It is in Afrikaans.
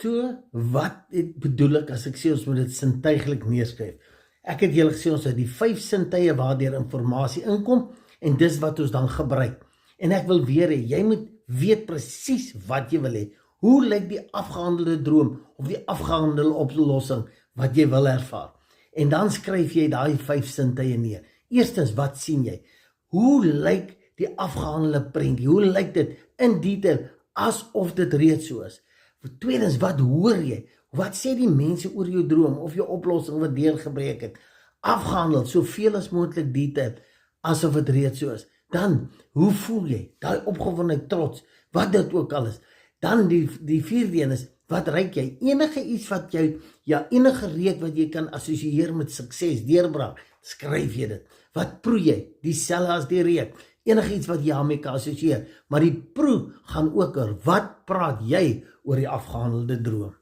So, wat bedoel ek as ek sê ons moet dit sintuiglik neerskryf? Ek het julle gesê ons het die 5 sintuie waardeur informasie inkom en dis wat ons dan gebruik. En ek wil weer hê, jy moet weet presies wat jy wil hê. Hoe lyk die afgehandelde droom of die afgehandelde oplossing wat jy wil ervaar? En dan skryf jy daai 5 sintuie neer. Eerstens, wat sien jy? Hoe lyk die afgehandelde prentjie? Hoe lyk dit in detail asof dit reeds so is? Tweedens, wat hoor jy? Wat sê die mense oor jou droom of jou oplossing wat deurgebreek het? Afgehandel, soveel as moontlik detail, asof dit reeds so is. Dan, hoe voel jy? Daai opgewondenheid, trots, wat dit ook al is. Dan die vierde een is, wat ruik jy? Enige iets wat jy, ja, enige reuk wat jy kan assosieer met sukses, deurbraak, skryf jy dit. Wat proe jy? Dieselfde as die reuk. Enige iets wat jy daarmee kan assosieer. Maar die proe gaan ook oor, wat praat jy oor die afgehandelde droom?